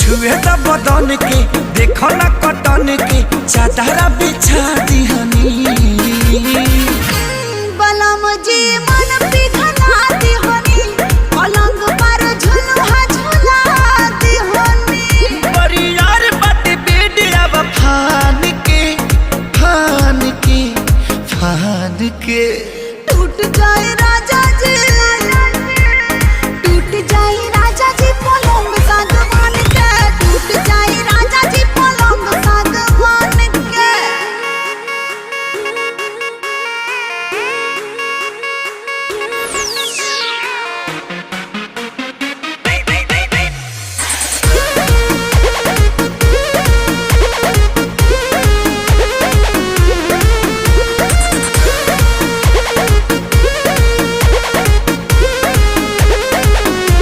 छुए त बदन के देखो ना कटन के चादरा बिछा दिहनी बलम जी मन पी